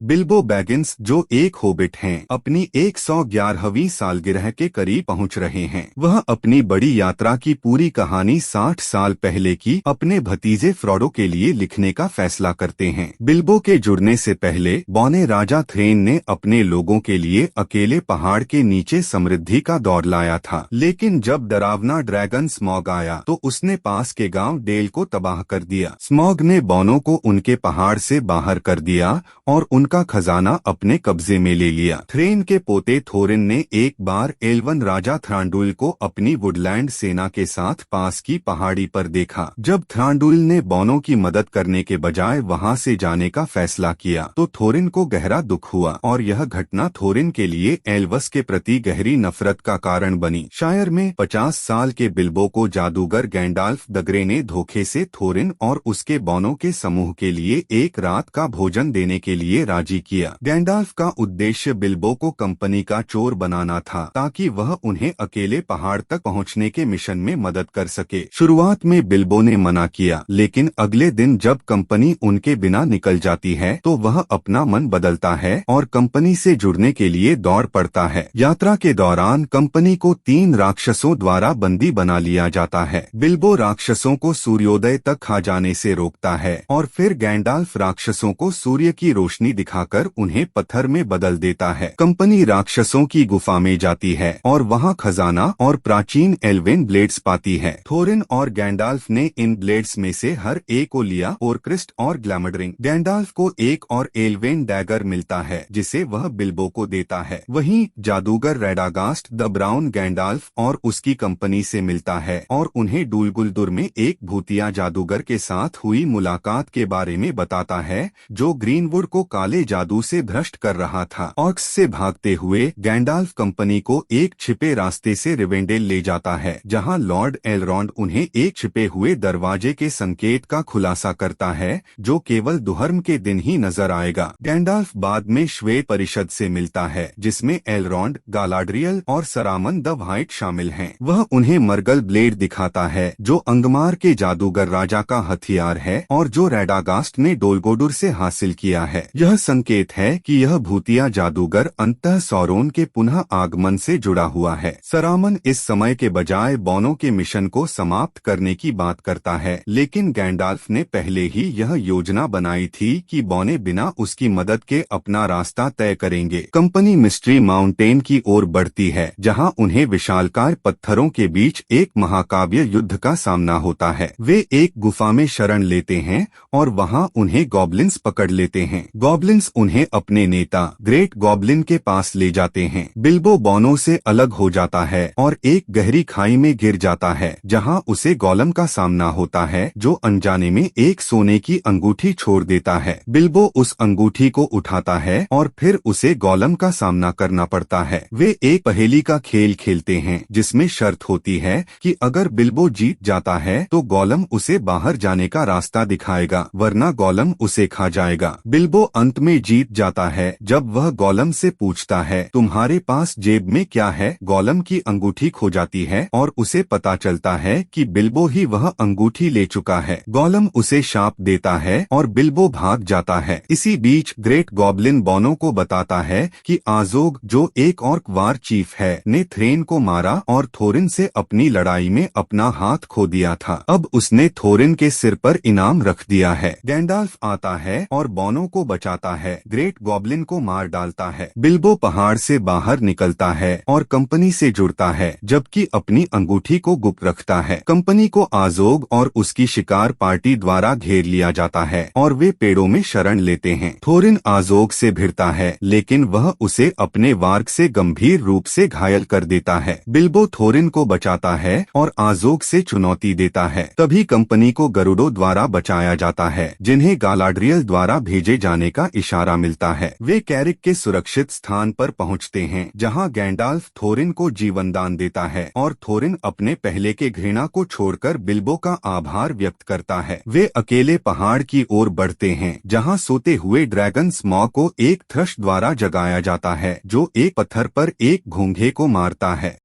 Bilbo बैगिंस जो एक होबिट हैं, अपनी 111वीं सालगिरह के करीब पहुंच रहे हैं। वह अपनी बड़ी यात्रा की पूरी कहानी 60 साल पहले की अपने भतीजे फ्रोडो के लिए लिखने का फैसला करते हैं। बिल्बो के जुड़ने से पहले बौने राजा थ्रेन ने अपने लोगों के लिए अकेले पहाड़ के नीचे समृद्धि का दौर लाया था, लेकिन जब डरावना ड्रैगन स्मॉग आया तो उसने पास के गांव डेल को तबाह कर दिया। स्मॉग ने बौनों को उनके पहाड़ से बाहर कर दिया और उनका खजाना अपने कब्जे में ले लिया। थ्रेन के पोते थोरिन ने एक बार एल्वन राजा थ्रांडुल को अपनी वुडलैंड सेना के साथ पास की पहाड़ी पर देखा। जब थ्रांडुल ने बौनों की मदद करने के बजाय वहां से जाने का फैसला किया तो थोरिन को गहरा दुख हुआ और यह घटना थोरिन के लिए एल्वस के प्रति गहरी नफरत का कारण बनी। शायर में 50 साल के बिल्बो को जादूगर गैंडाल्फ द ग्रे ने धोखे से थोरिन और उसके बौनों के समूह के लिए एक रात का भोजन देने के लिए राजी किया। गैंडाल्फ का उद्देश्य बिल्बो को कंपनी का चोर बनाना था ताकि वह उन्हें अकेले पहाड़ तक पहुंचने के मिशन में मदद कर सके। शुरुआत में बिल्बो ने मना किया, लेकिन अगले दिन जब कंपनी उनके बिना निकल जाती है तो वह अपना मन बदलता है और कंपनी से जुड़ने के लिए दौड़ पड़ता है। यात्रा के दौरान कंपनी को 3 राक्षसों द्वारा बंदी बना लिया जाता है। बिल्बो राक्षसों को सूर्योदय तक खा जाने से रोकता है और फिर गैंडाल्फ राक्षसों को सूर्य की रोशनी दिखाकर उन्हें पत्थर में बदल देता है। कंपनी राक्षसों की गुफा में जाती है और वहां खजाना और प्राचीन एल्वेन ब्लेड्स पाती है। थोरिन और गैंडाल्फ ने इन ब्लेड्स में से हर एक को लिया और क्रिस्ट और ग्लैमरड्रिंग। गैंडाल्फ को एक और एल्वेन डैगर मिलता है जिसे वह बिल्बो को देता है। वहीं जादूगर रेडागास्ट द ब्राउन गैंडाल्फ और उसकी कंपनी से मिलता है और उन्हें डूलगुलदुर में एक भूतिया जादूगर के साथ हुई मुलाकात के बारे में बताता है जो ग्रीनवुड को काले जादू से भ्रष्ट कर रहा था। ऑर्क्स से भागते हुए गैंडाल्फ कंपनी को एक छिपे रास्ते से रिवेंडेल ले जाता है, जहां लॉर्ड एलरॉन्ड उन्हें एक छिपे हुए दरवाजे के संकेत का खुलासा करता है जो केवल दुहर्म के दिन ही नजर आएगा। गैंडाल्फ बाद में श्वेत परिषद से मिलता है जिसमें एलरॉन्ड, गालाड्रियल और सरामन द व्हाइट शामिल हैं। वह उन्हें मर्गल ब्लेड दिखाता है जो अंगमार के जादूगर राजा का हथियार है और जो रेडागास्ट ने डोलगोडुर से हासिल किया है। यह संकेत है कि यह भूतिया जादूगर अंतः सौरोन के पुनः आगमन से जुड़ा हुआ है। सरामन इस समय के बजाय बौनों के मिशन को समाप्त करने की बात करता है, लेकिन गैंडाल्फ ने पहले ही यह योजना बनाई थी कि बौने बिना उसकी मदद के अपना रास्ता तय करेंगे। कंपनी मिस्ट्री माउंटेन की ओर बढ़ती है जहां उन्हें विशालकाय पत्थरों के बीच एक महाकाव्य युद्ध का सामना होता है। वे एक गुफा में शरण लेते हैं और वहां उन्हें गॉब्लिन्स पकड़ लेते हैं। गॉब्लिन्स उन्हें अपने नेता ग्रेट गॉब्लिन के पास ले जाते हैं। बिल्बो बौनों से अलग हो जाता है और एक गहरी खाई में गिर जाता है जहां उसे गोलम का सामना होता है जो अनजाने में एक सोने की अंगूठी छोड़ देता है। बिल्बो उस अंगूठी को उठाता है और फिर उसे गोलम का सामना करना पड़ता है। वे एक पहेली का खेल खेलते हैं जिसमें शर्त होती है कि अगर बिल्बो जीत जाता है तो गोलम उसे बाहर जाने का रास्ता दिखाएगा, वरना गोलम उसे खा जाएगा। बिल्बो अंत में जीत जाता है जब वह गोलम से पूछता है तुम्हारे पास जेब में क्या है। गोलम की अंगूठी खो जाती है और उसे पता चलता है कि बिल्बो ही वह अंगूठी ले चुका है। गोलम उसे शाप देता है और बिल्बो भाग जाता है। इसी बीच ग्रेट गॉब्लिन बौनों को बताता है कि आजोग जो एक ऑर्क वार चीफ है ने थ्रेन को मारा और थोरिन से अपनी लड़ाई में अपना हाथ खो दिया था। अब उसने थोरिन के सिर पर इनाम रख दिया है। गैंडाल्फ आता है और बौनों को बचाता है, ग्रेट गॉब्लिन को मार डालता है। बिल्बो पहाड़ से बाहर निकलता है और कंपनी से जुड़ता है जबकि अपनी अंगूठी को गुप्त रखता है। कंपनी को आजोग और उसकी शिकार पार्टी द्वारा घेर लिया जाता है और वे पेड़ों में शरण लेते हैं। थोरिन आजोग से भिड़ता है लेकिन वह उसे अपने वार्ग से गंभीर रूप से घायल कर देता है। बिल्बो थोरिन को बचाता है और आजोग से चुनौती देता है। तभी कंपनी को गरुडो द्वारा बचाया जाता है जिन्हें गालाड्रियल द्वारा भेजे जाने का इशारा मिलता है। वे कैरिक के सुरक्षित स्थान पर पहुंचते हैं जहां गैंडाल्फ थोरिन को जीवनदान देता है और थोरिन अपने पहले के घृणा को छोड़कर बिल्बो का आभार व्यक्त करता है। वे अकेले पहाड़ की ओर बढ़ते हैं जहां सोते हुए ड्रैगन स्मॉग को एक थ्रश द्वारा जगाया जाता है जो एक पत्थर पर एक घोंघे को मारता है।